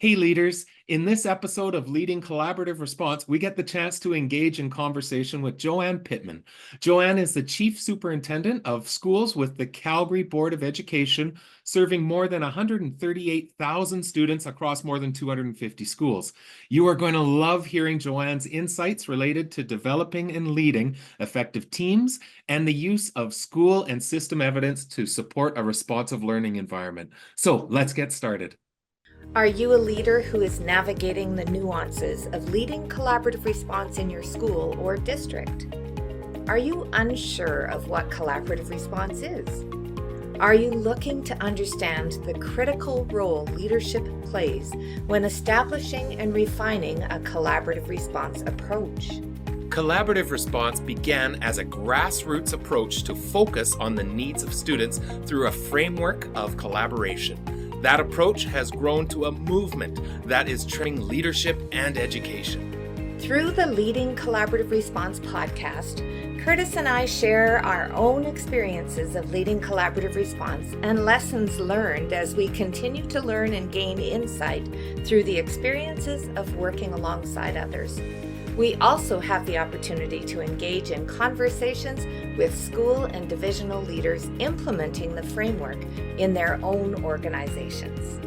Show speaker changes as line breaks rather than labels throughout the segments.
Hey leaders, in this episode of Leading Collaborative Response, we get the chance to engage in conversation with Joanne Pitman. Joanne is the Chief Superintendent of Schools with the Calgary Board of Education, serving more than 138,000 students across more than 250 schools. You are going to love hearing Joanne's insights related to developing and leading effective teams and the use of school and system evidence to support a responsive learning environment. So let's get started.
Are you a leader who is navigating the nuances of leading collaborative response in your school or district? Are you unsure of what collaborative response is? Are you looking to understand the critical role leadership plays when establishing and refining a collaborative response approach?
Collaborative response began as a grassroots approach to focus on the needs of students through a framework of collaboration. That approach has grown to a movement that is training leadership and education.
Through the Leading Collaborative Response podcast, Kurtis and I share our own experiences of leading collaborative response and lessons learned as we continue to learn and gain insight through the experiences of working alongside others. We also have the opportunity to engage in conversations with school and divisional leaders implementing the framework in their own organizations.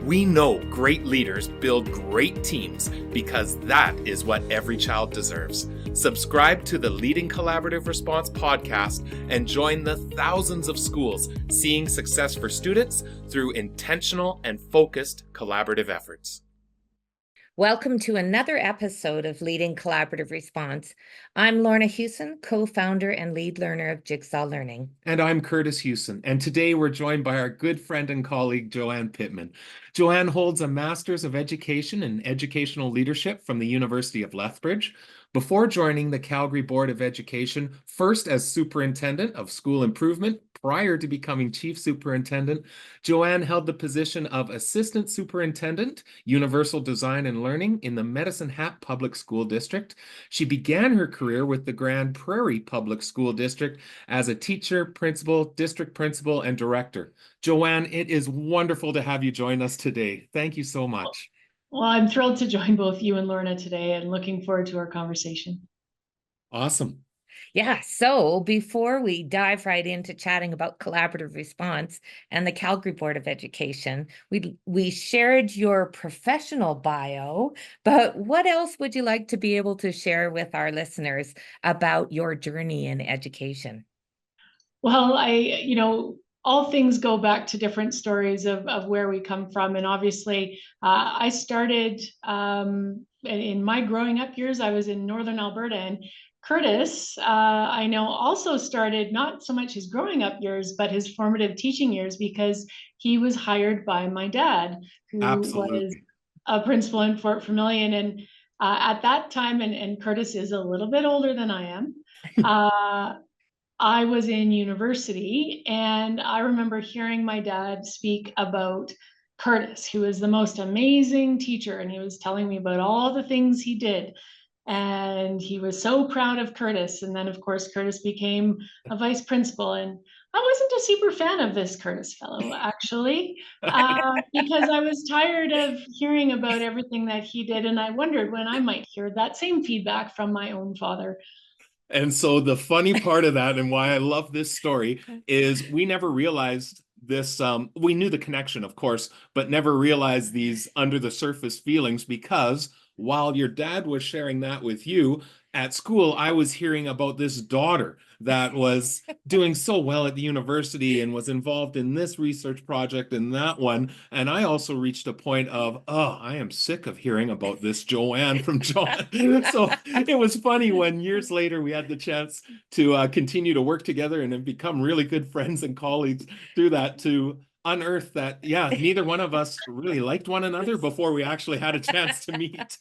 We know great leaders build great teams because that is what every child deserves. Subscribe to the Leading Collaborative Response podcast and join the thousands of schools seeing success for students through intentional and focused collaborative efforts.
Welcome to another episode of Leading Collaborative Response. I'm Lorna Hewson, co-founder and lead learner of Jigsaw Learning.
And I'm Kurtis Hewson, and today we're joined by our good friend and colleague, Joanne Pitman. Joanne holds a Master's of Education in Educational Leadership from the University of Lethbridge. Before joining the Calgary Board of Education, first as Superintendent of School Improvement, prior to becoming Chief Superintendent, Joanne held the position of Assistant Superintendent, Universal Design and Learning in the Medicine Hat Public School District. She began her career with the Grand Prairie Public School District as a teacher, principal, district principal, and director. Joanne, it is wonderful to have you join us today. Thank you so much.
Well, I'm thrilled to join both you and Lorna today and looking forward to our conversation.
Awesome.
Yeah, so before we dive right into chatting about collaborative response and the Calgary Board of Education, we shared your professional bio, but what else would you like to be able to share with our listeners about your journey in education?
Well, all things go back to different stories of where we come from. And obviously, I started in my growing up years, I was in Northern Alberta, and Kurtis, I know, also started not so much his growing up years, but his formative teaching years, because he was hired by my dad, who was a principal in Fort Vermilion. And at that time, and Kurtis is a little bit older than I am, I was in university, and I remember hearing my dad speak about Kurtis, who was the most amazing teacher, and he was telling me about all the things he did. And he was so proud of Kurtis. And then, of course, Kurtis became a vice principal. And I wasn't a super fan of this Kurtis fellow, actually, because I was tired of hearing about everything that he did. And I wondered when I might hear that same feedback from my own father.
And so the funny part of that, and why I love this story, is we never realized this. We knew the connection, of course, but never realized these under the surface feelings, because while your dad was sharing that with you at school, I was hearing about this daughter that was doing so well at the university and was involved in this research project and that one. And I also reached a point of, oh, I am sick of hearing about this Joanne from John. So it was funny when years later we had the chance to continue to work together and have become really good friends and colleagues through that, to unearth that, yeah, neither one of us really liked one another before we actually had a chance to meet.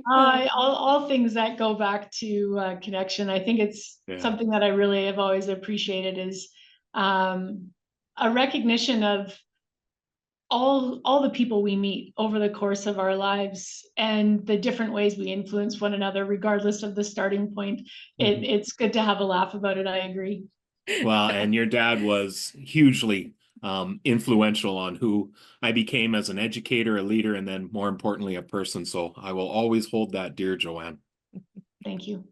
All things that go back to connection. I think it's something that I really have always appreciated is a recognition of all the people we meet over the course of our lives and the different ways we influence one another, regardless of the starting point. It's good to have a laugh about it. I agree.
Well, and your dad was hugely influential on who I became as an educator, a leader, and then more importantly, a person. So I will always hold that dear, Joanne.
Thank you.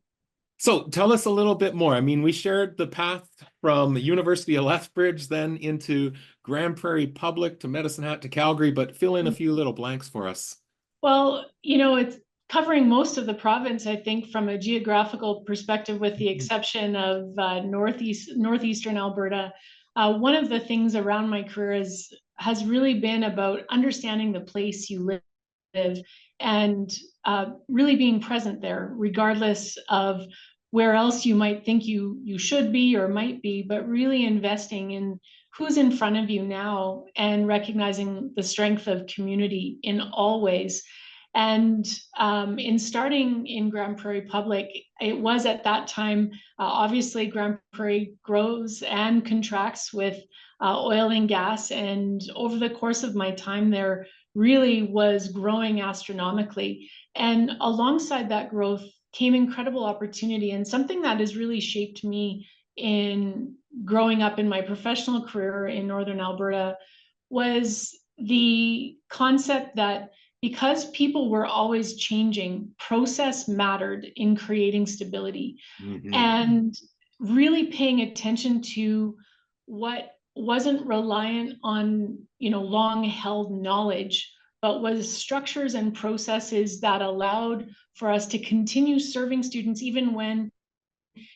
So tell us a little bit more. I mean, we shared the path from the University of Lethbridge, then into Grand Prairie Public to Medicine Hat to Calgary, but fill in a few little blanks for us.
Well, it's covering most of the province, I think, from a geographical perspective, with the exception of northeastern Alberta. One of the things around my career has really been about understanding the place you live and really being present there, regardless of where else you might think you should be or might be, but really investing in who's in front of you now and recognizing the strength of community in all ways. And in starting in Grand Prairie Public, it was at that time, obviously Grand Prairie grows and contracts with oil and gas. And over the course of my time there, really was growing astronomically. And alongside that growth came incredible opportunity, and something that has really shaped me in growing up in my professional career in Northern Alberta was the concept that because people were always changing, process mattered in creating stability.
Mm-hmm.
And really paying attention to what wasn't reliant on long held knowledge, but was structures and processes that allowed for us to continue serving students even when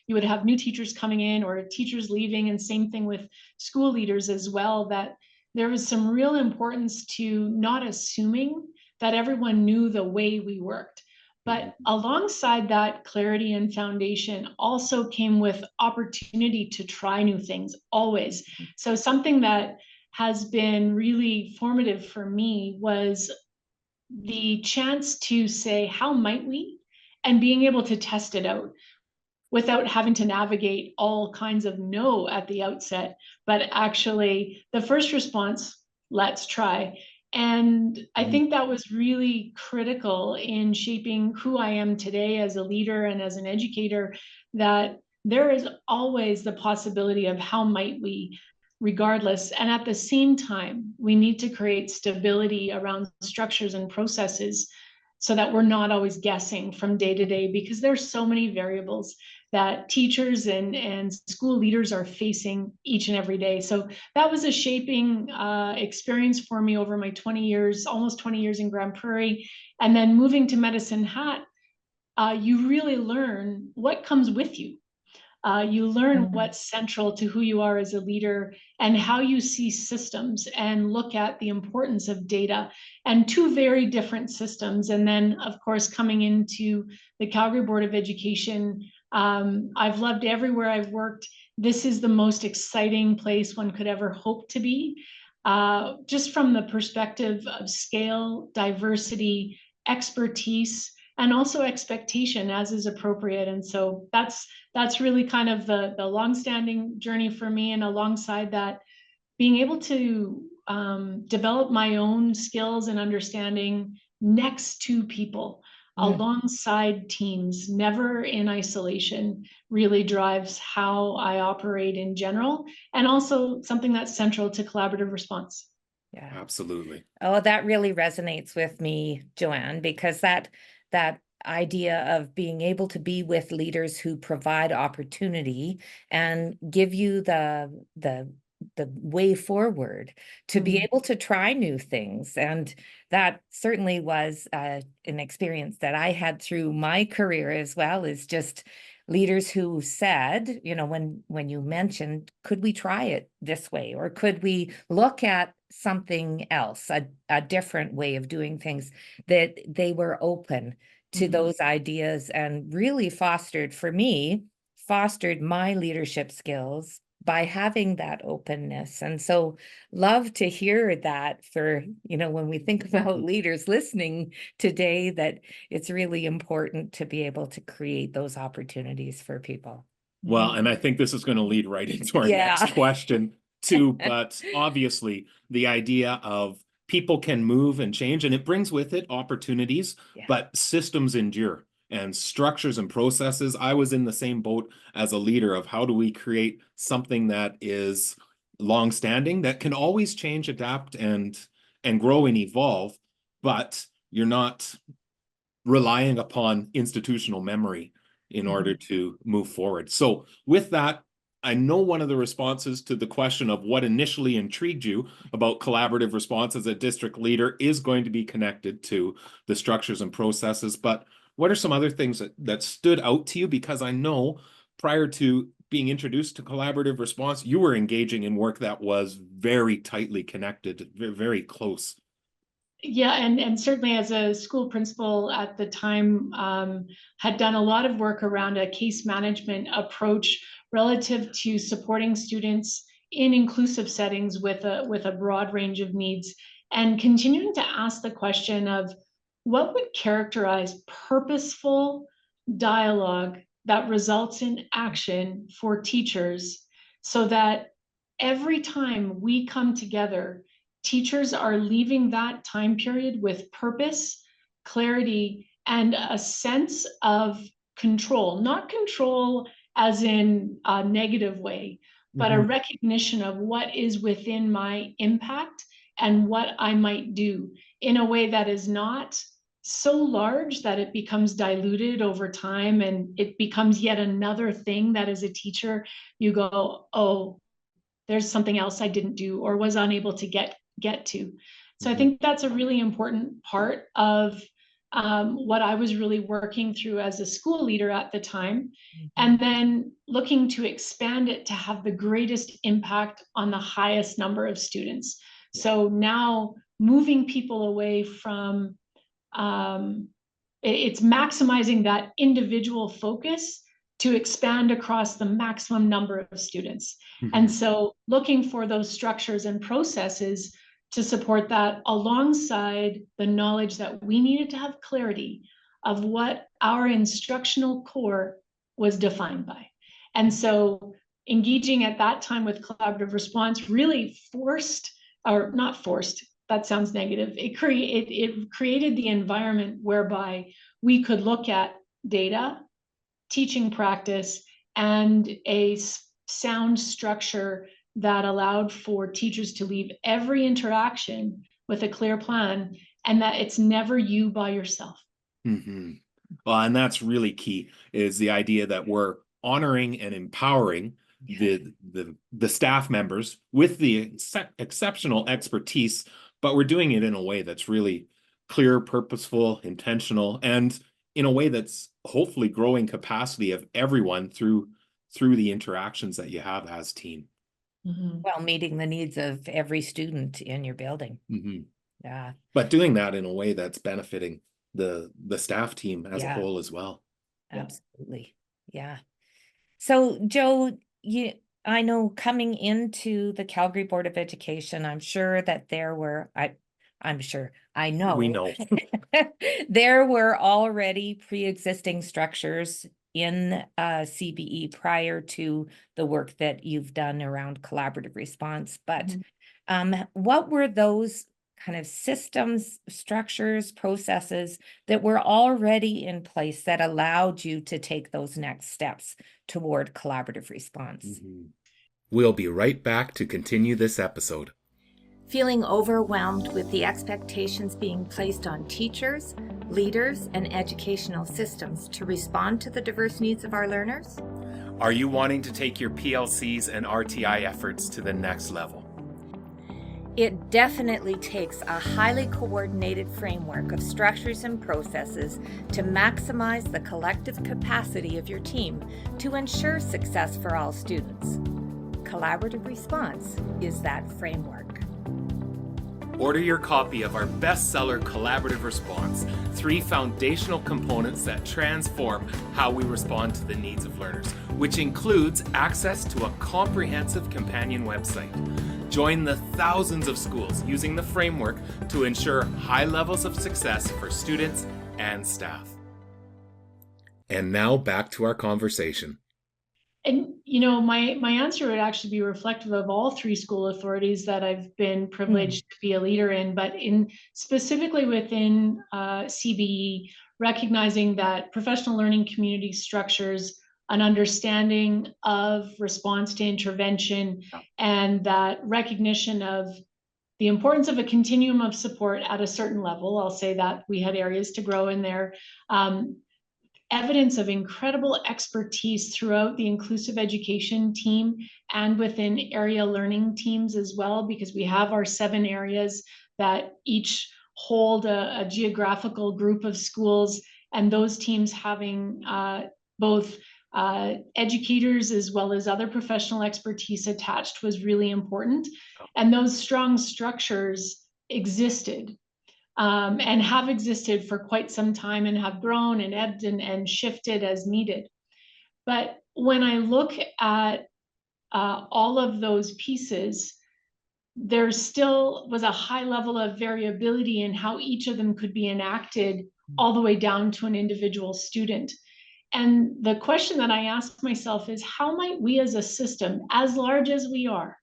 you would have new teachers coming in or teachers leaving, and same thing with school leaders as well, that there was some real importance to not assuming that everyone knew the way we worked. But alongside that clarity and foundation also came with opportunity to try new things always. So something that has been really formative for me was the chance to say, how might we? And being able to test it out without having to navigate all kinds of no at the outset, but actually the first response, let's try. And I think that was really critical in shaping who I am today as a leader and as an educator, that there is always the possibility of how might we, regardless. And at the same time, we need to create stability around structures and processes so that we're not always guessing from day to day, because there's so many variables that teachers and school leaders are facing each and every day. So that was a shaping experience for me over my 20 years, almost 20 years in Grand Prairie. And then moving to Medicine Hat, you really learn what comes with you. You learn what's central to who you are as a leader and how you see systems and look at the importance of data, and two very different systems. And then, of course, coming into the Calgary Board of Education, I've loved everywhere I've worked. This is the most exciting place one could ever hope to be, just from the perspective of scale, diversity, expertise, and also expectation as is appropriate. And so that's really kind of the longstanding journey for me. And alongside that, being able to develop my own skills and understanding next to people, alongside teams, never in isolation, really drives how I operate in general, and also something that's central to collaborative response.
Yeah,
absolutely.
Oh, that really resonates with me, Joanne, because that idea of being able to be with leaders who provide opportunity and give you the way forward to be able to try new things. And that certainly was an experience that I had through my career as well, is just leaders who said, when you mentioned, could we try it this way? Or could we look at something else, a different way of doing things, that they were open to those ideas, and really fostered my leadership skills by having that openness. And so love to hear that for, when we think about leaders listening today, that it's really important to be able to create those opportunities for people.
Well, and I think this is going to lead right into our next question too, but obviously the idea of people can move and change, and it brings with it opportunities, but systems endure, and structures and processes. I was in the same boat as a leader of how do we create something that is longstanding that can always change, adapt, and grow and evolve, but you're not relying upon institutional memory in order to move forward. So with that, I know one of the responses to the question of what initially intrigued you about collaborative response as a district leader is going to be connected to the structures and processes, but what are some other things that stood out to you? Because I know prior to being introduced to collaborative response, you were engaging in work that was very tightly connected, very close.
Yeah, and certainly as a school principal at the time, had done a lot of work around a case management approach relative to supporting students in inclusive settings with a broad range of needs, and continuing to ask the question of what would characterize purposeful dialogue that results in action for teachers, so that every time we come together, teachers are leaving that time period with purpose, clarity, and a sense of control, not control as in a negative way, but a recognition of what is within my impact and what I might do in a way that is not so large that it becomes diluted over time and it becomes yet another thing that as a teacher you go, oh, there's something else I didn't do or was unable to get to. So I think that's a really important part of what I was really working through as a school leader at the time, and then looking to expand it to have the greatest impact on the highest number of students. So now moving people away from it's maximizing that individual focus to expand across the maximum number of students. And so looking for those structures and processes to support that alongside the knowledge that we needed to have clarity of what our instructional core was defined by. And so engaging at that time with collaborative response really forced, or not forced, that sounds negative. It created the environment whereby we could look at data, teaching practice, and a sound structure that allowed for teachers to leave every interaction with a clear plan, and that it's never you by yourself.
Well, and that's really key, is the idea that we're honoring and empowering the staff members with the exceptional expertise, but we're doing it in a way that's really clear, purposeful, intentional, and in a way that's hopefully growing capacity of everyone through the interactions that you have as team.
Well, meeting the needs of every student in your building.
Yeah. But doing that in a way that's benefiting the staff team as a whole as well.
Absolutely. Yeah. So Joe, I know coming into the Calgary Board of Education, I'm sure that there were, I know.
We know.
There were already pre-existing structures in CBE prior to the work that you've done around collaborative response. But what were those kind of systems, structures, processes that were already in place that allowed you to take those next steps toward collaborative response?
We'll be right back to continue this episode.
Feeling overwhelmed with the expectations being placed on teachers, leaders, and educational systems to respond to the diverse needs of our learners?
Are you wanting to take your PLCs and RTI efforts to the next level?
It definitely takes a highly coordinated framework of structures and processes to maximize the collective capacity of your team to ensure success for all students. Collaborative Response is that framework.
Order your copy of our bestseller, Collaborative Response, 3 foundational components that transform how we respond to the needs of learners, which includes access to a comprehensive companion website. Join the thousands of schools using the framework to ensure high levels of success for students and staff. And now back to our conversation.
And, you know, my answer would actually be reflective of all 3 school authorities that I've been privileged to be a leader in, but in specifically within CBE, recognizing that professional learning community structures an understanding of response to intervention, and that recognition of the importance of a continuum of support at a certain level. I'll say that we had areas to grow in there. Evidence of incredible expertise throughout the inclusive education team and within area learning teams as well, because we have our 7 areas that each hold a geographical group of schools, and those teams having both educators as well as other professional expertise attached was really important. And those strong structures existed. And have existed for quite some time and have grown and ebbed and shifted as needed. But when I look at all of those pieces, there still was a high level of variability in how each of them could be enacted all the way down to an individual student. And the question that I ask myself is, how might we as a system, as large as we are,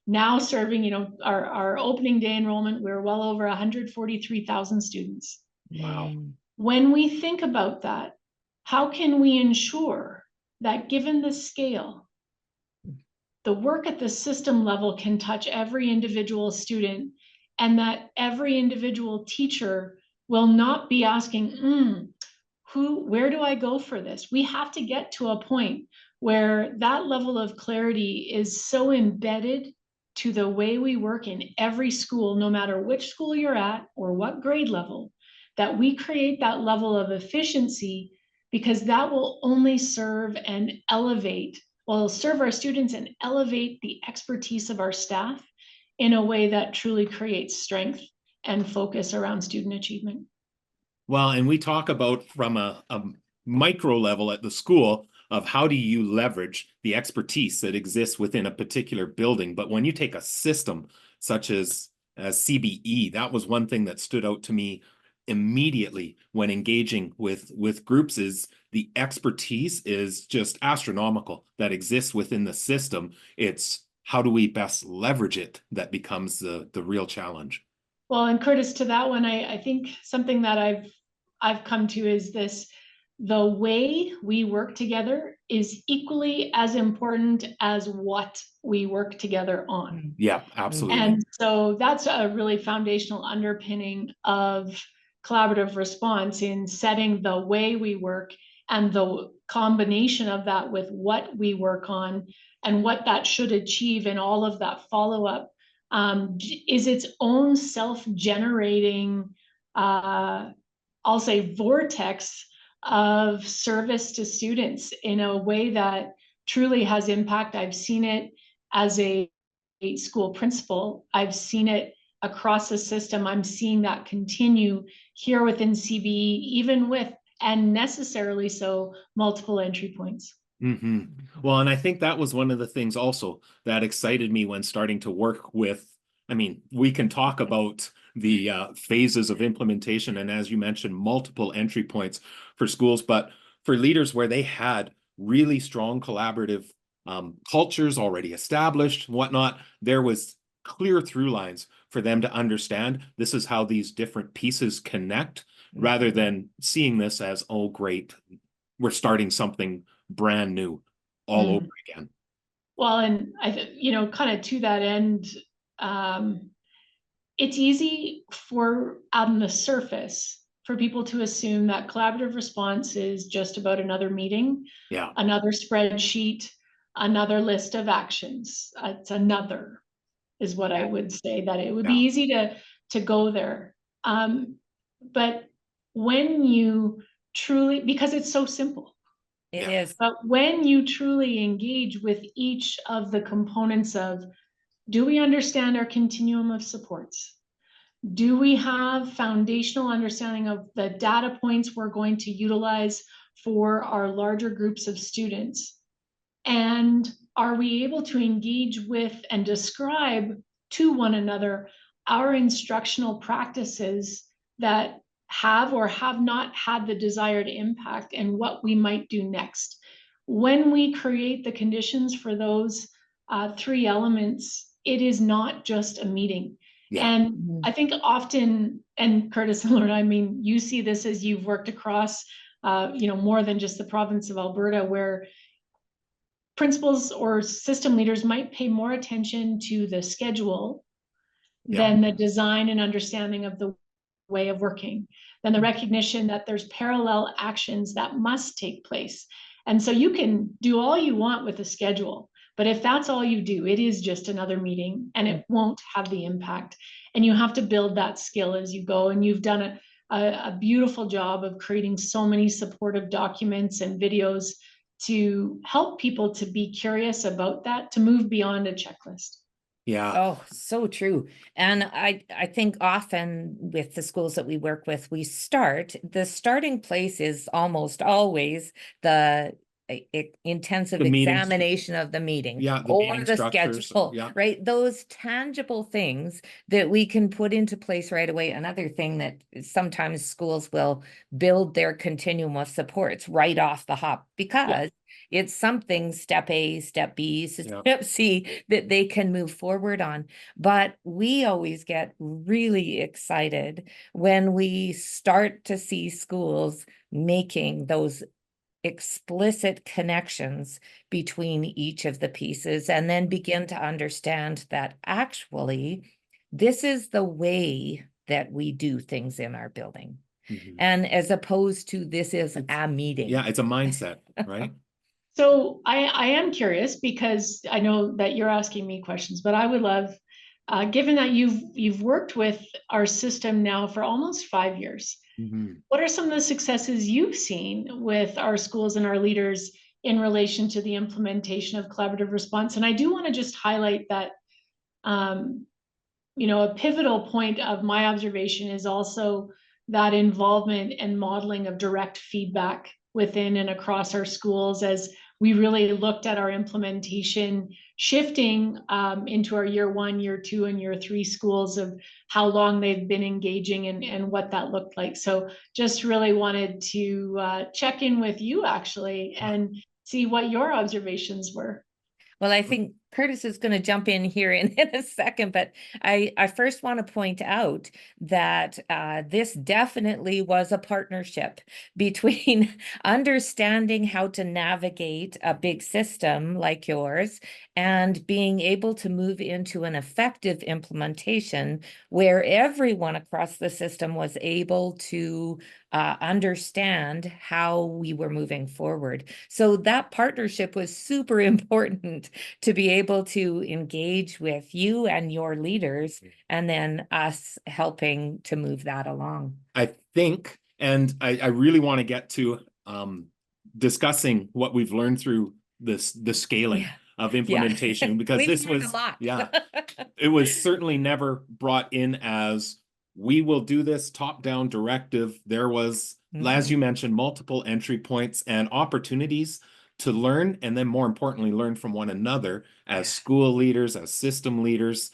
now serving, our opening day enrollment, we're well over 143,000 students.
Wow.
When we think about that, how can we ensure that given the scale, the work at the system level can touch every individual student, and that every individual teacher will not be asking, where do I go for this? We have to get to a point where that level of clarity is so embedded to the way we work in every school, no matter which school you're at or what grade level, that we create that level of efficiency, because that will only serve and elevate, will serve our students and elevate the expertise of our staff in a way that truly creates strength and focus around student achievement.
Well, and we talk about from a micro level at the school of how do you leverage the expertise that exists within a particular building. But when you take a system such as CBE, that was one thing that stood out to me immediately when engaging with groups, is the expertise is just astronomical that exists within the system. It's how do we best leverage it that becomes the real challenge.
Well, and Kurtis, to that one, I think something that I've come to is this: the way we work together is equally as important as what we work together on.
Yeah, absolutely.
And so that's a really foundational underpinning of collaborative response, in setting the way we work and the combination of that with what we work on and what that should achieve, and all of that follow-up is its own self-generating, I'll say, vortex of service to students in a way that truly has impact. I've seen it as a school principal. I've seen it across the system. I'm seeing that continue here within CBE, even with, and necessarily so, multiple entry points.
Mm-hmm. Well, and I think that was one of the things also that excited me when starting to work with, we can talk about the phases of implementation, and as you mentioned, multiple entry points for schools, but for leaders where they had really strong collaborative cultures already established, whatnot, there was clear through lines for them to understand this is how these different pieces connect, rather than seeing this as, oh, great, we're starting something brand new all over again.
Well, and kind of to that end, it's easy for, on the surface, for people to assume that collaborative response is just about another meeting, another spreadsheet, another list of actions. It's another, is what I would say, that it would be easy to go there. But when you truly, because it's so simple.
It is.
But when you truly engage with each of the components of, do we understand our continuum of supports? Do we have foundational understanding of the data points we're going to utilize for our larger groups of students? And are we able to engage with and describe to one another our instructional practices that have or have not had the desired impact, and what we might do next? When we create the conditions for those 3 elements, it is not just a meeting. And I think often, and Kurtis and Lorna, you see this as you've worked across, more than just the province of Alberta, where principals or system leaders might pay more attention to the schedule
Yeah.
than the design and understanding of the way of working, than the recognition that there's parallel actions that must take place. And so you can do all you want with the schedule, but if that's all you do, it is just another meeting and it won't have the impact. And you have to build that skill as you go. And you've done a beautiful job of creating so many supportive documents and videos to help people to be curious about that, to move beyond a checklist.
Yeah.
Oh, so true. And I think often with the schools that we work with, the starting place is almost always the intensive
The meetings.
examination of the meeting,
Yeah, the
or
meeting
the
structures,
schedule,
yeah.
right? Those tangible things that we can put into place right away. Another thing that sometimes schools will build their continuum of supports right off the hop because it's something step A, step B, step C that they can move forward on. But we always get really excited when we start to see schools making those explicit connections between each of the pieces and then begin to understand that actually this is the way that we do things in our building. And as opposed to this is a meeting.
Yeah, it's a mindset, right?
So I am curious because I know that you're asking me questions, but I would love, given that you've worked with our system now for almost 5 years, what are some of the successes you've seen with our schools and our leaders in relation to the implementation of collaborative response? And I do want to just highlight that, a pivotal point of my observation is also that involvement and modeling of direct feedback within and across our schools as we really looked at our implementation shifting into our year 1, year 2, and year 3 schools of how long they've been engaging and what that looked like. So just really wanted to check in with you actually and see what your observations were.
Well, I think Kurtis is going to jump in here in a second, but I first want to point out that this definitely was a partnership between understanding how to navigate a big system like yours and being able to move into an effective implementation where everyone across the system was able to understand how we were moving forward. So that partnership was super important to be able to engage with you and your leaders, and then us helping to move that along.
I think, and I really want to get to discussing what we've learned through the scaling of implementation, because this was, it was certainly never brought in as we will do this top-down directive. There was, as you mentioned, multiple entry points and opportunities to learn, and then more importantly, learn from one another as school leaders, as system leaders.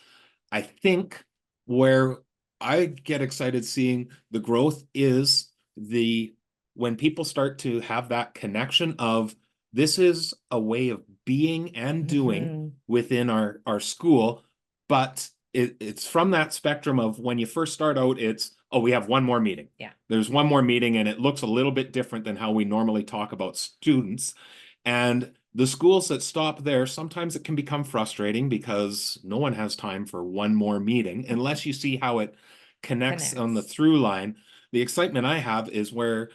I think where I get excited seeing the growth is when people start to have that connection of this is a way of being and doing within our school, but it's from that spectrum of when you first start out, it's, oh, we have one more meeting.
Yeah.
There's one more meeting and it looks a little bit different than how we normally talk about students. And the schools that stop there, sometimes it can become frustrating because no one has time for one more meeting unless you see how it connects on the through line. The excitement I have is where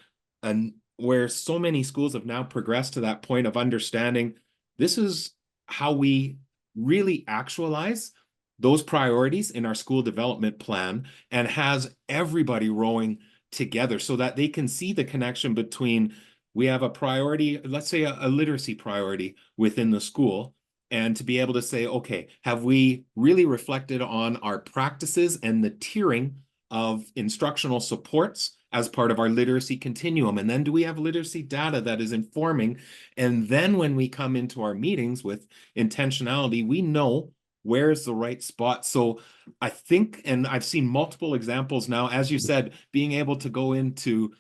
so many schools have now progressed to that point of understanding this is how we really actualize those priorities in our school development plan and has everybody rowing together so that they can see the connection between we have a priority, let's say a literacy priority within the school, and to be able to say, okay, have we really reflected on our practices and the tiering of instructional supports as part of our literacy continuum? And then do we have literacy data that is informing? And then when we come into our meetings with intentionality, we know where's the right spot. So I think, and I've seen multiple examples now, as you said, being able to go into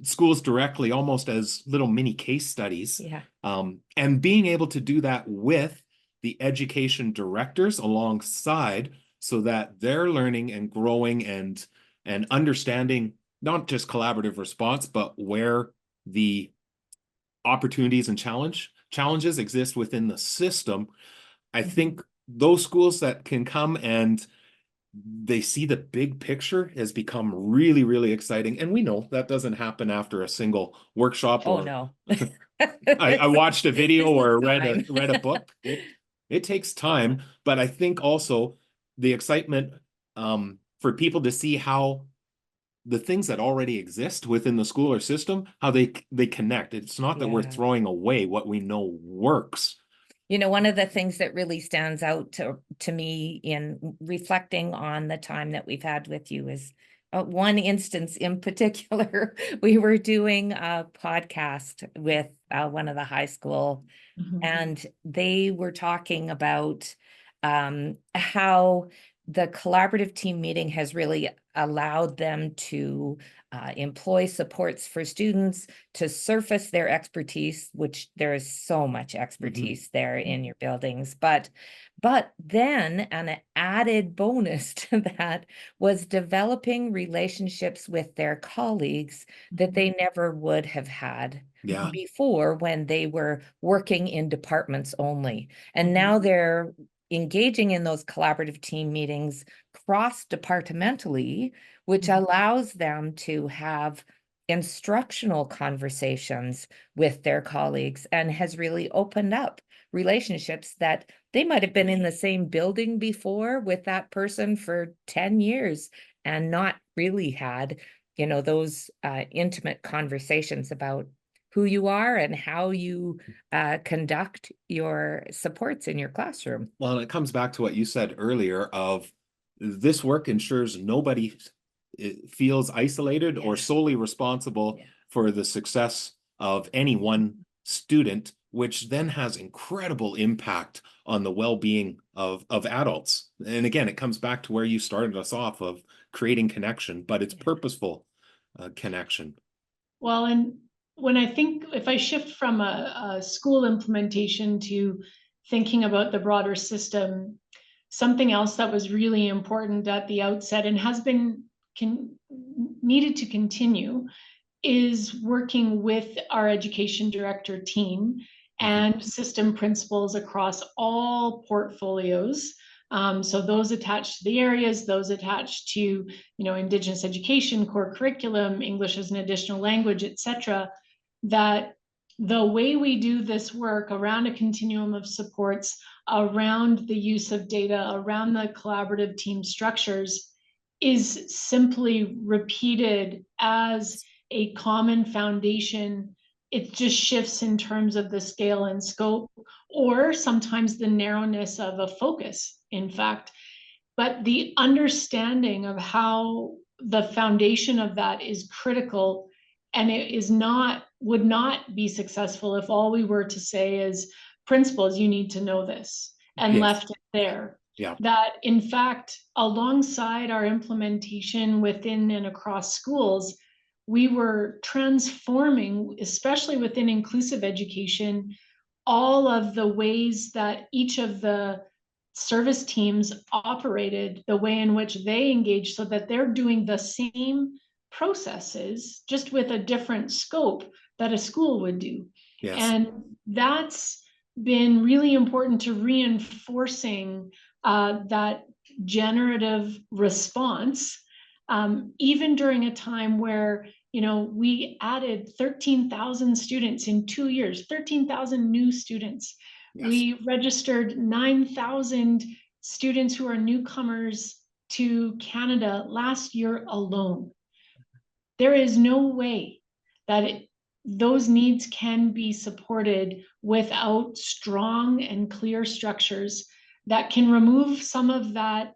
schools directly, almost as little mini case studies, and being able to do that with the education directors alongside, so that they're learning and growing and understanding not just collaborative response, but where the opportunities and challenge challenges exist within the system. I think those schools that can come and they see the big picture has become really, really exciting. And we know that doesn't happen after a single workshop.
Oh,
Or
no.
I watched a video or
Time.
read a book. It takes time, but I think also the excitement for people to see how the things that already exist within the school or system, how they connect. It's not that we're
Yeah.
throwing away what we know works.
You know, one of the things that really stands out to me in reflecting on the time that we've had with you is one instance in particular. We were doing a podcast with one of the high school, and they were talking about how the collaborative team meeting has really allowed them to employ supports for students to surface their expertise, which there is so much expertise there in your buildings. But then an added bonus to that was developing relationships with their colleagues that they never would have had before when they were working in departments only. And now they're engaging in those collaborative team meetings cross-departmentally, which allows them to have instructional conversations with their colleagues and has really opened up relationships that they might have been in the same building before with that person for 10 years and not really had, you know, those intimate conversations about who you are and how you conduct your supports in your classroom.
Well, and it comes back to what you said earlier of this work ensures nobody feels isolated or solely responsible for the success of any one student, which then has incredible impact on the well-being of adults. And again, it comes back to where you started us off of creating connection, but it's purposeful connection.
Well, and when I think, if I shift from a school implementation to thinking about the broader system, something else that was really important at the outset and has been needed to continue is working with our education director team and system principals across all portfolios. So those attached to the areas, those attached to, you know, Indigenous education, core curriculum, English as an additional language, etc., that the way we do this work around a continuum of supports, around the use of data, around the collaborative team structures is simply repeated as a common foundation. It just shifts in terms of the scale and scope, or sometimes the narrowness of a focus, in fact. But the understanding of how the foundation of that is critical, and it is not, would not be successful if all we were to say is, principals, you need to know this, and left it there. That in fact, alongside our implementation within and across schools, we were transforming, especially within inclusive education, all of the ways that each of the service teams operated, the way in which they engage, so that they're doing the same processes, just with a different scope that a school would do. And that's been really important to reinforcing that generative response, even during a time where, you know, we added 13,000 students in 2 years, 13,000 new students. We registered 9,000 students who are newcomers to Canada last year alone. There is no way that those needs can be supported without strong and clear structures that can remove some of that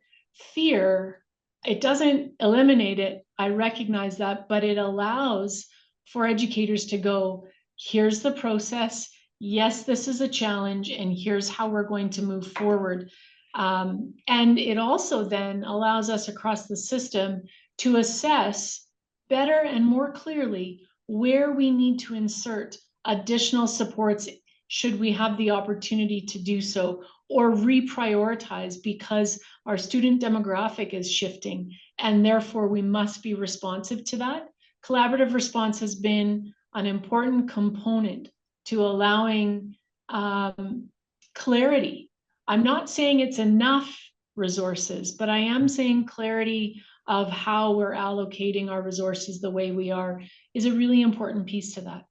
fear. It doesn't eliminate it, I recognize that, but it allows for educators to go, here's the process, yes, this is a challenge, and here's how we're going to move forward. And it also then allows us across the system to assess better and more clearly where we need to insert additional supports should we have the opportunity to do so, or reprioritize because our student demographic is shifting, and therefore we must be responsive to that. Collaborative response has been an important component to allowing clarity. I'm not saying it's enough resources, but I am saying clarity of how we're allocating our resources the way we are is a really important piece to that.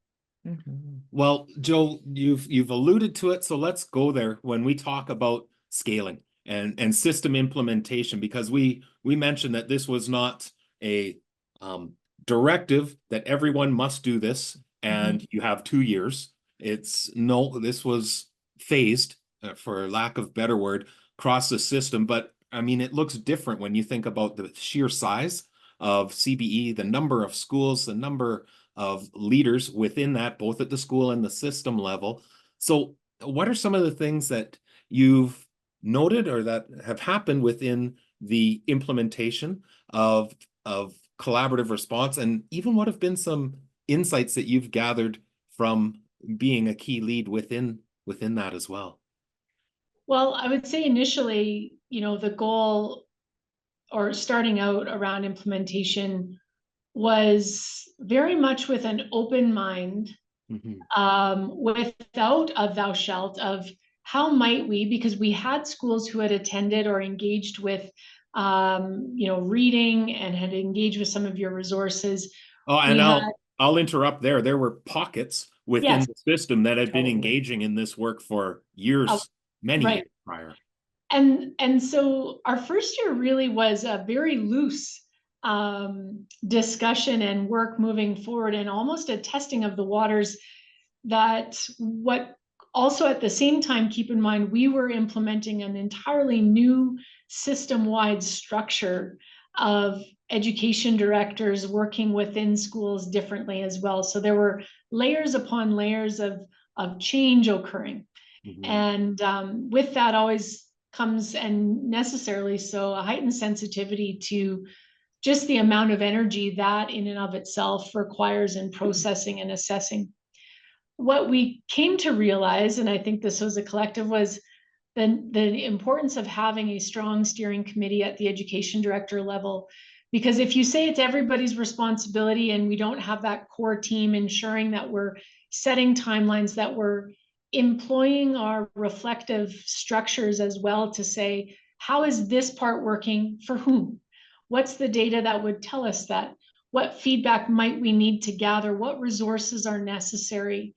Well, Joe, you've alluded to it, so let's go there when we talk about scaling and system implementation, because we mentioned that this was not a directive that everyone must do this, and you have 2 years. This was phased, for lack of better word, across the system. But I mean, it looks different when you think about the sheer size of CBE, the number of schools, the number of leaders within that, both at the school and the system level. So what are some of the things that you've noted or that have happened within the implementation of collaborative response, and even what have been some insights that you've gathered from being a key lead within that as well?
Well, I would say initially, the goal or starting out around implementation was very much with an open mind, without a thou shalt of how might we, because we had schools who had attended or engaged with, reading and had engaged with some of your resources.
Oh, and I'll interrupt there. There were pockets within
Yes,
the system that had been engaging in this work for years, many years prior.
And so our first year really was a very loose discussion and work moving forward, and almost a testing of the waters. What also at the same time, keep in mind, we were implementing an entirely new system-wide structure of education directors working within schools differently as well. So there were layers upon layers of change occurring. And with that always comes, and necessarily so, a heightened sensitivity to just the amount of energy that in and of itself requires in processing and assessing. What we came to realize, and I think this was a collective, was the importance of having a strong steering committee at the education director level. Because if you say it's everybody's responsibility and we don't have that core team ensuring that we're setting timelines, that we're employing our reflective structures as well to say, how is this part working for whom? What's the data that would tell us that? What feedback might we need to gather? What resources are necessary?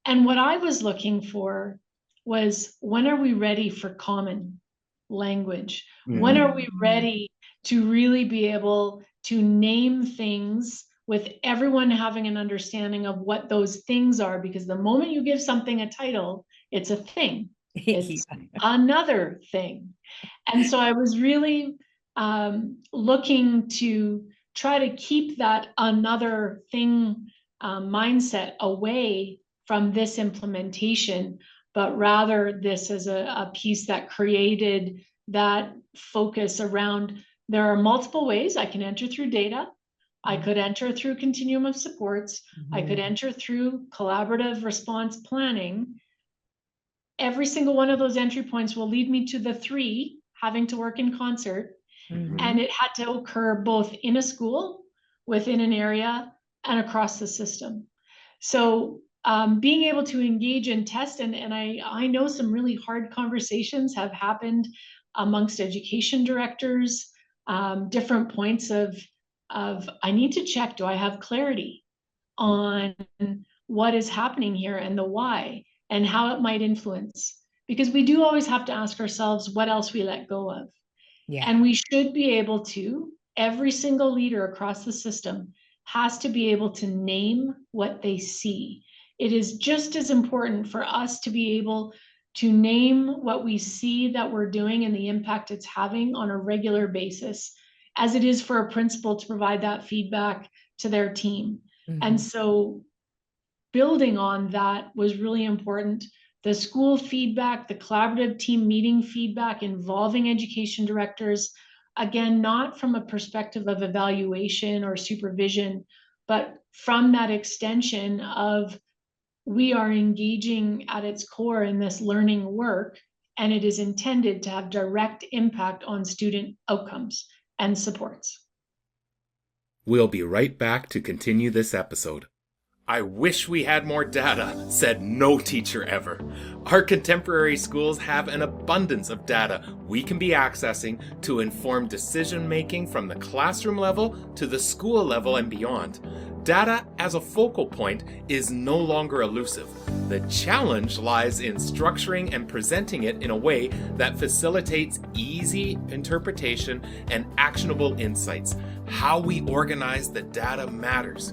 And what I was looking for was, when are we ready for common language? When are we ready to really be able to name things with everyone having an understanding of what those things are? Because the moment you give something a title, it's a thing. It's another thing. And so I was really looking to try to keep that another thing mindset away from this implementation, but rather this as a piece that created that focus around, there are multiple ways I can enter through data. I could enter through continuum of supports. I could enter through collaborative response planning. Every single one of those entry points will lead me to the 3 having to work in concert. And it had to occur both in a school, within an area, and across the system. So being able to engage and test, and I know some really hard conversations have happened amongst education directors, different points of I need to check, do I have clarity on what is happening here and the why and how it might influence? Because we do always have to ask ourselves what else we let go of. Yeah. And we should be able to, every single leader across the system has to be able to name what they see. It is just as important for us to be able to name what we see that we're doing and the impact it's having on a regular basis as it is for a principal to provide that feedback to their team. And so building on that was really important. The school feedback, the collaborative team meeting feedback involving education directors, again, not from a perspective of evaluation or supervision, but from that extension of, we are engaging at its core in this learning work, and it is intended to have direct impact on student outcomes and supports.
We'll be right back to continue this episode. I wish we had more data, said no teacher ever. Our contemporary schools have an abundance of data we can be accessing to inform decision making from the classroom level to the school level and beyond. Data as a focal point is no longer elusive. The challenge lies in structuring and presenting it in a way that facilitates easy interpretation and actionable insights. How we organize the data matters.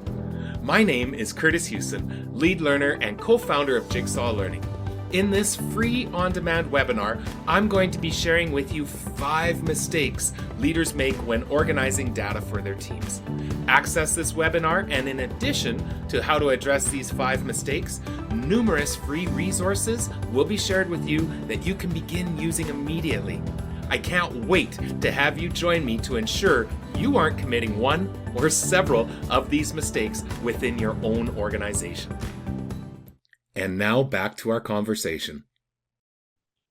My name is Kurtis Hewson, lead learner and co-founder of Jigsaw Learning. In this free on-demand webinar, I'm going to be sharing with you 5 mistakes leaders make when organizing data for their teams. Access this webinar, and in addition to how to address these 5 mistakes, numerous free resources will be shared with you that you can begin using immediately. I can't wait to have you join me to ensure you aren't committing one or several of these mistakes within your own organization. And now back to our conversation.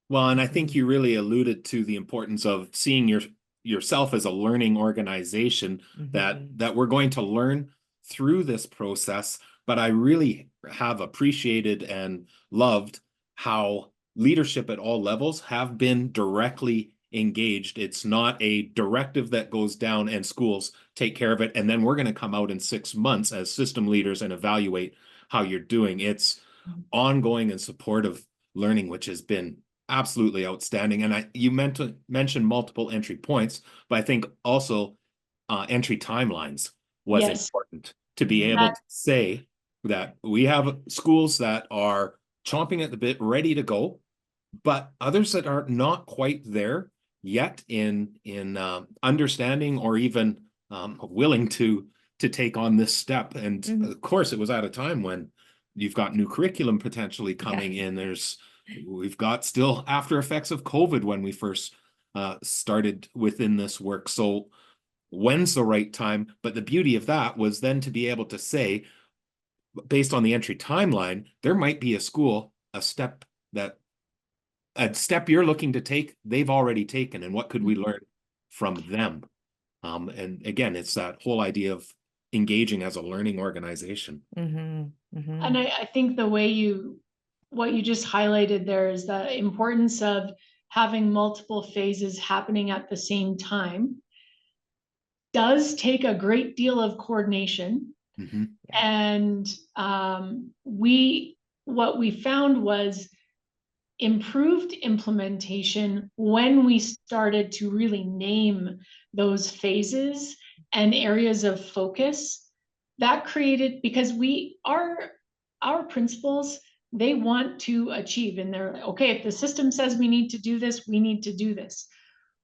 Well, and I think you really alluded to the importance of seeing yourself as a learning organization, that we're going to learn through this process. But I really have appreciated and loved how leadership at all levels have been directly engaged. It's not a directive that goes down and schools take care of it, and then we're going to come out in 6 months as system leaders and evaluate how you're doing. It's ongoing and supportive learning, which has been absolutely outstanding. And you mentioned multiple entry points, but I think also entry timelines was important to be able to say that we have schools that are chomping at the bit, ready to go, but others that are not quite there yet in understanding or even willing to take on this step. And of course, it was at a time when you've got new curriculum potentially coming in. We've got still after effects of COVID when we first started within this work. So when's the right time? But the beauty of that was then to be able to say, based on the entry timeline, there might be a step you're looking to take, they've already taken, and what could we learn from them? And again, it's that whole idea of engaging as a learning organization.
And I think the way what you just highlighted there is the importance of having multiple phases happening at the same time does take a great deal of coordination. And what we found was improved implementation when we started to really name those phases and areas of focus. That created, because our principals, they want to achieve, and they're okay, if the system says we need to do this, we need to do this.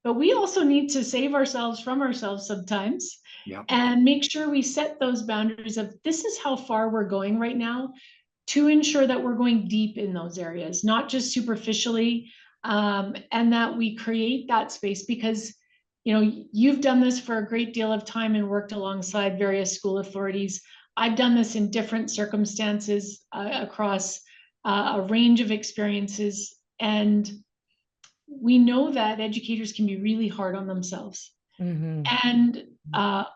But we also need to save ourselves from ourselves sometimes, and make sure we set those boundaries of this is how far we're going right now, to ensure that we're going deep in those areas, not just superficially, and that we create that space. Because you've done this for a great deal of time and worked alongside various school authorities. I've done this in different circumstances across a range of experiences, and we know that educators can be really hard on themselves. And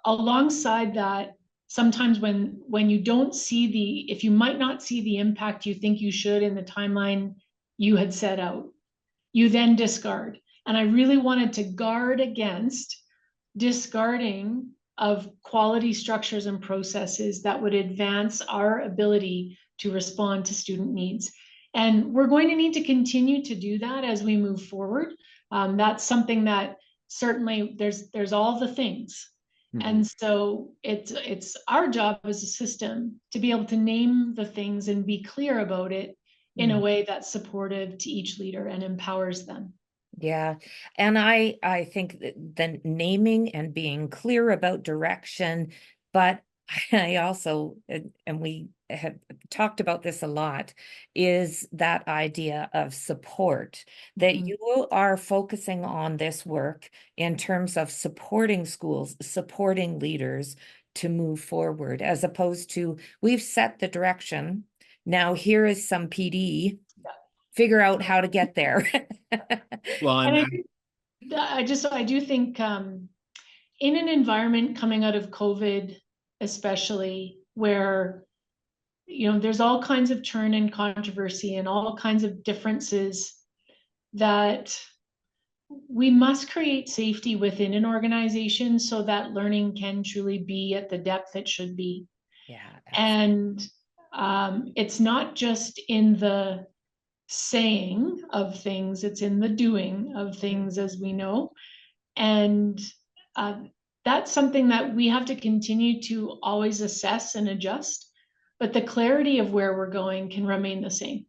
alongside that, sometimes when you don't see if you might not see the impact you think you should in the timeline you had set out, you then discard. And I really wanted to guard against discarding of quality structures and processes that would advance our ability to respond to student needs. And we're going to need to continue to do that as we move forward. That's something that certainly there's all the things. And so it's our job as a system to be able to name the things and be clear about it in a way that's supportive to each leader and empowers them.
Yeah. And I think that the naming and being clear about direction, but I also, and we have talked about this a lot, is that idea of support, that you are focusing on this work in terms of supporting schools, supporting leaders to move forward, as opposed to we've set the direction. Now here is some PD, figure out how to get there.
Well,
and I do think in an environment coming out of COVID, especially where there's all kinds of churn and controversy and all kinds of differences that we must create safety within an organization so that learning can truly be at the depth it should be.
Yeah.
And it's not just in the saying of things, it's in the doing of things, as we know. And that's something that we have to continue to always assess and adjust, but the clarity of where we're going can remain the same.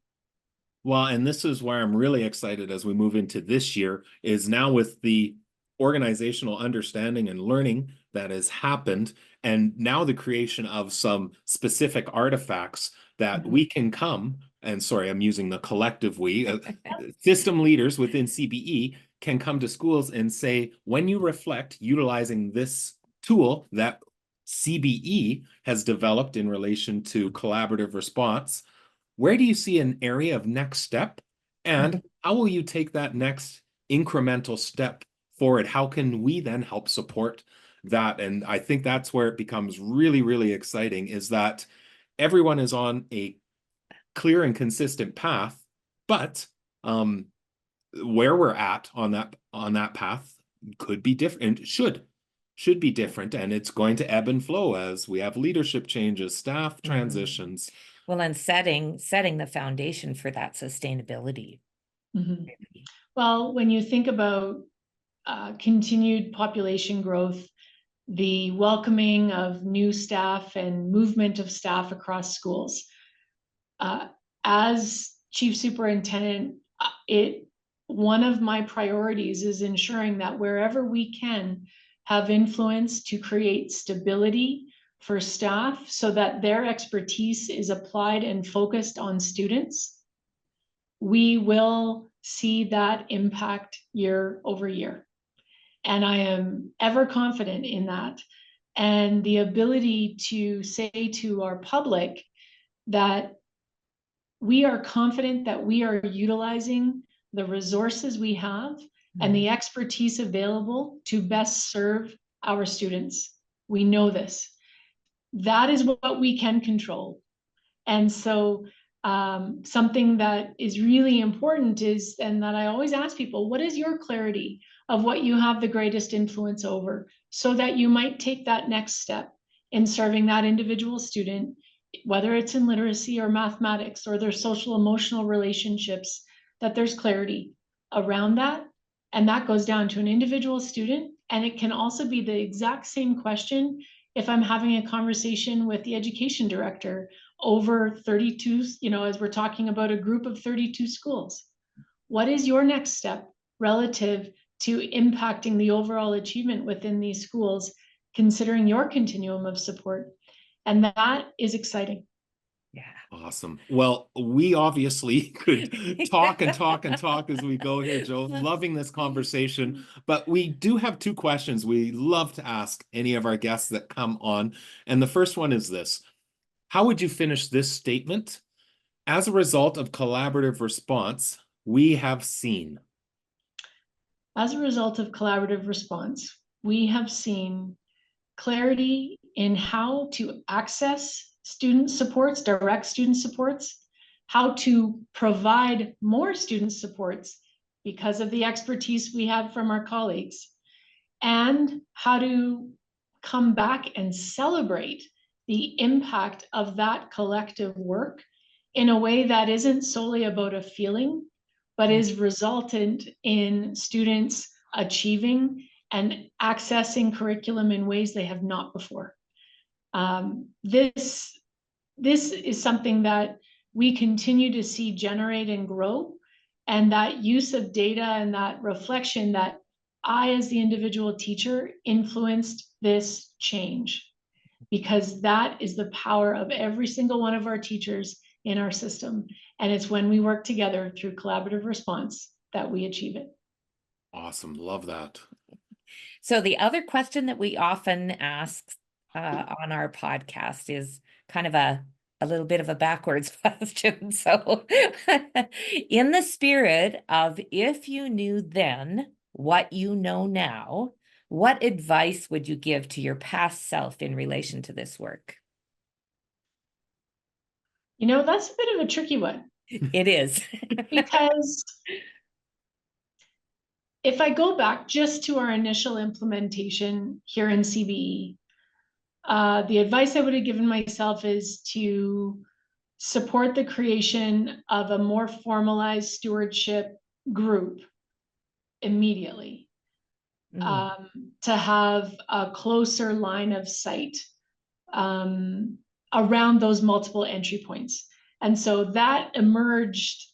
Well, and this is where I'm really excited as we move into this year, is now with the organizational understanding and learning that has happened, and now the creation of some specific artifacts that we can come, and sorry, I'm using the collective we, system leaders within CBE can come to schools and say, when you reflect utilizing this tool that CBE has developed in relation to collaborative response, where do you see an area of next step? And how will you take that next incremental step forward? How can we then help support that? And I think that's where it becomes really, really exciting, is that everyone is on a clear and consistent path, but where we're at on that path could be different, should be different, and it's going to ebb and flow as we have leadership changes, staff transitions.
Well, and setting the foundation for that sustainability.
Well, when you think about continued population growth, the welcoming of new staff and movement of staff across schools, as Chief Superintendent, one of my priorities is ensuring that wherever we can have influence to create stability for staff so that their expertise is applied and focused on students, we will see that impact year over year. And I am ever confident in that. And the ability to say to our public that we are confident that we are utilizing the resources we have and the expertise available to best serve our students. We know this. That is what we can control. And so something that is really important is, and that I always ask people, what is your clarity of what you have the greatest influence over, so that you might take that next step in serving that individual student, whether it's in literacy or mathematics or their social emotional relationships, that there's clarity around that. And that goes down to an individual student. And it can also be the exact same question if I'm having a conversation with the education director over 32, as we're talking about a group of 32 schools. What is your next step relative to impacting the overall achievement within these schools, considering your continuum of support? And that is exciting.
Yeah.
Awesome. Well, we obviously could talk and talk and talk as we go here, Joe. Loving this conversation, but we do have two questions we love to ask any of our guests that come on. And the first one is this: how would you finish this statement? As a result of collaborative response, we have seen.
As a result of collaborative response, we have seen clarity in how to access student supports, direct student supports, how to provide more student supports because of the expertise we have from our colleagues, and how to come back and celebrate the impact of that collective work in a way that isn't solely about a feeling, but is resultant in students achieving and accessing curriculum in ways they have not before. This is something that we continue to see generate and grow, and that use of data and that reflection that I, as the individual teacher, influenced this change, because that is the power of every single one of our teachers in our system. And it's when we work together through collaborative response that we achieve it.
Awesome. Love that.
So the other question that we often ask on our podcast is kind of a little bit of a backwards question. So in the spirit of, if you knew then what you know now, what advice would you give to your past self in relation to this work?
You know, that's a bit of a tricky one.
It is.
Because if I go back just to our initial implementation here in CBE, the advice I would have given myself is to support the creation of a more formalized stewardship group immediately, to have a closer line of sight around those multiple entry points. And so that emerged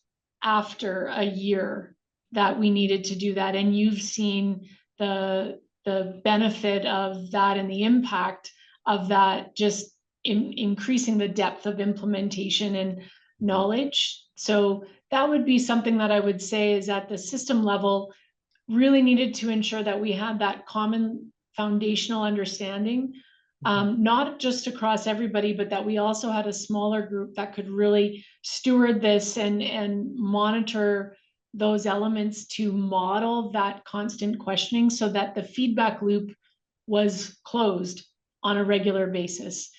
after a year that we needed to do that. And you've seen the benefit of that and the impact of that, just increasing the depth of implementation and knowledge. So that would be something that I would say is at the system level, really needed to ensure that we had that common foundational understanding, not just across everybody, but that we also had a smaller group that could really steward this and monitor those elements to model that constant questioning so that the feedback loop was closed on a regular basis.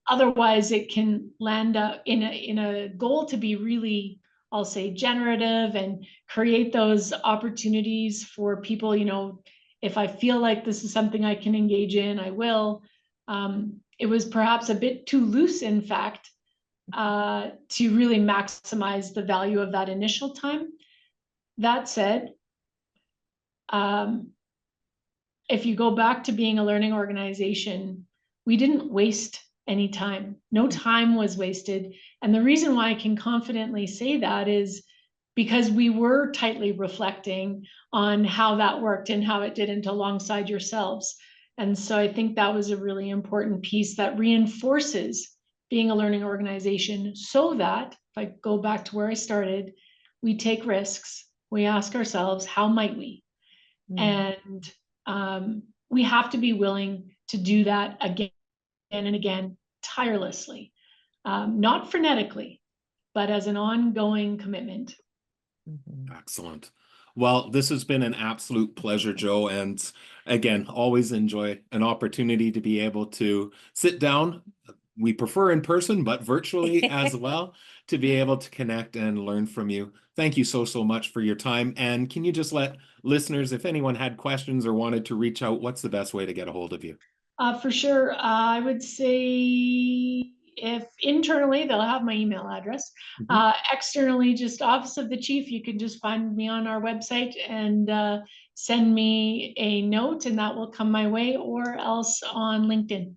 Otherwise, it can land up in a goal to be really, I'll say, generative and create those opportunities for people, you know, if I feel like this is something I can engage in, I will. It was perhaps a bit too loose, in fact, to really maximize the value of that initial time. That said, if you go back to being a learning organization, we didn't waste any time. No time was wasted. And the reason why I can confidently say that is because we were tightly reflecting on how that worked and how it didn't alongside yourselves. And so I think that was a really important piece that reinforces being a learning organization, so that if I go back to where I started, we take risks. We ask ourselves, how might we? And we have to be willing to do that again and again, tirelessly, not frenetically, but as an ongoing commitment.
Excellent. Well, this has been an absolute pleasure, Jo. And again, always enjoy an opportunity to be able to sit down. We prefer in person, but virtually as well, to be able to connect and learn from you. Thank you so much for your time. And can you just let listeners, if anyone had questions or wanted to reach out, what's the best way to get a hold of you?
For sure. I would say if internally, they'll have my email address. Externally, just Office of the Chief, you can just find me on our website and send me a note, and that will come my way, or else on LinkedIn.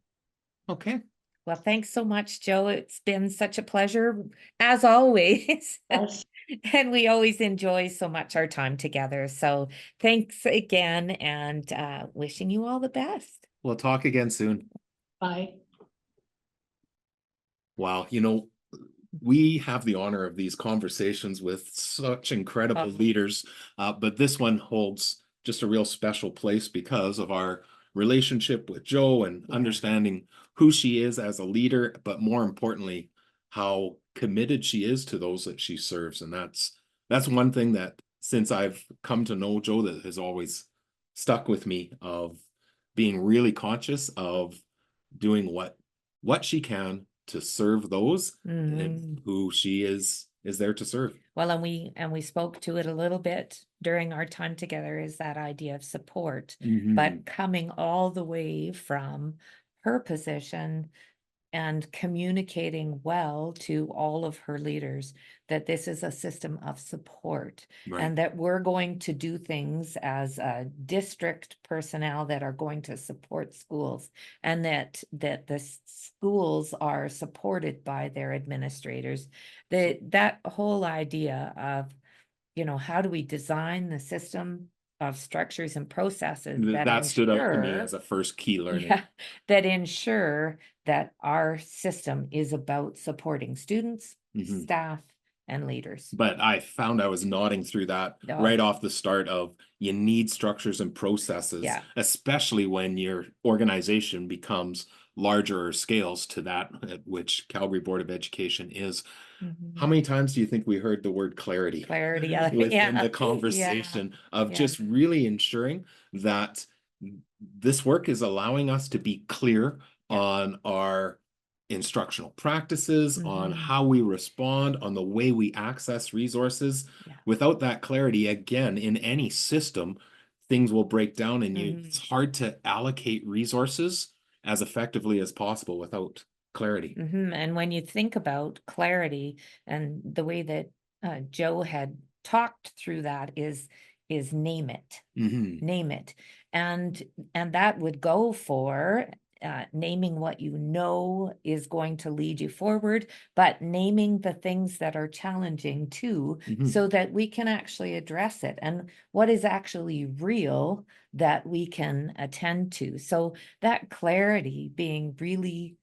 Okay. Well, thanks so much, Jo. It's been such a pleasure, as always.
Yes.
And we always enjoy so much our time together. So thanks again, and wishing you all the best.
We'll talk again soon.
Bye.
Wow, you know, we have the honor of these conversations with such incredible leaders, but this one holds just a real special place because of our relationship with Jo and understanding who she is as a leader, but more importantly, how committed she is to those that she serves. And that's one thing that, since I've come to know Jo, that has always stuck with me, of being really conscious of doing what she can to serve those who she is there to serve.
Well, and we spoke to it a little bit during our time together, is that idea of support, but coming all the way from her position and communicating well to all of her leaders that this is a system of support, and that we're going to do things as a district personnel that are going to support schools, and that the schools are supported by their administrators. That whole idea of, you know, how do we design the system of structures and processes
that stood out to me as a first key learning.
That ensure that our system is about supporting students, staff, and leaders.
But I found I was nodding through that right off the start of, you need structures and processes, especially when your organization becomes larger or scales to that at which Calgary Board of Education is. How many times do you think we heard the word clarity?
Clarity,
within the conversation of just really ensuring that this work is allowing us to be clear on our instructional practices, on
Mhm.
how we respond, on the way we access resources.
Yeah.
Without that clarity, again, in any system, things will break down and
Mhm.
it's hard to allocate resources as effectively as possible without clarity.
And when you think about clarity and the way that Joe had talked through that is name it.
Mhm.
Name it. And that would go for naming what you know is going to lead you forward, but naming the things that are challenging too,
Mhm.
so that we can actually address it and what is actually real that we can attend to. So that clarity being really,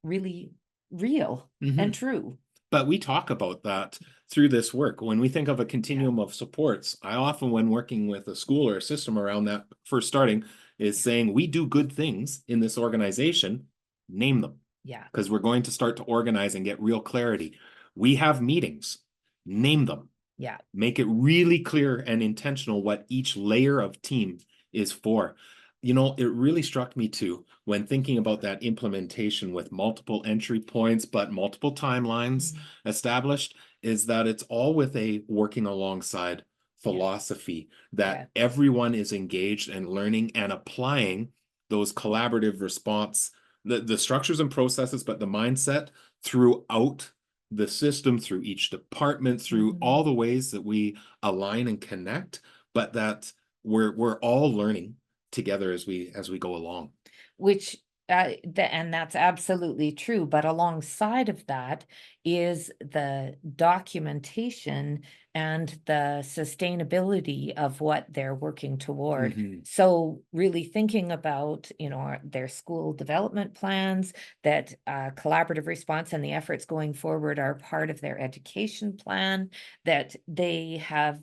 really real
Mhm.
and true.
But we talk about that through this work. When we think of a continuum of supports, I often, when working with a school or a system around that first starting, is saying we do good things in this organization, name them,
Yeah.
because we're going to start to organize and get real clarity. We have meetings, name them,
Yeah.
make it really clear and intentional what each layer of team is for. You know, it really struck me too when thinking about that implementation with multiple entry points, but multiple timelines established, is that it's all with a working alongside philosophy that
Yeah.
everyone is engaged and learning and applying those collaborative response, the structures and processes, but the mindset throughout the system, through each department, through all the ways that we align and connect, but that we're all learning together as we go along.
Which and that's absolutely true, but alongside of that is the documentation and the sustainability of what they're working toward.
Mhm.
So really thinking about, their school development plans, that collaborative response and the efforts going forward are part of their education plan, that they have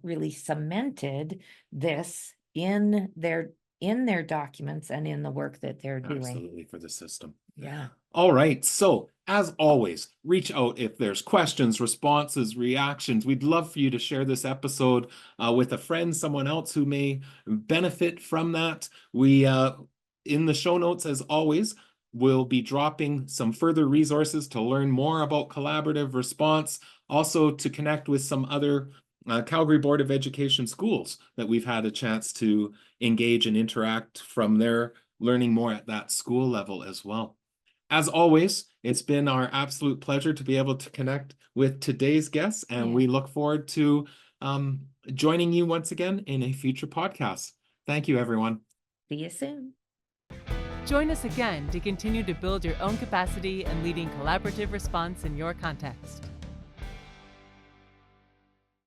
really cemented this in their documents and in the work that they're doing.
Absolutely, for the system.
Yeah.
All right. So, as always, reach out if there's questions, responses, reactions. We'd love for you to share this episode with a friend, someone else who may benefit from that. We, in the show notes, as always, we'll be dropping some further resources to learn more about collaborative response, also to connect with some other Calgary Board of Education schools that we've had a chance to engage and interact from their learning more at that school level as well. As always, it's been our absolute pleasure to be able to connect with today's guests, and we look forward to joining you once again in a future podcast. Thank you, everyone.
See you soon.
Join us again to continue to build your own capacity and leading collaborative response in your context.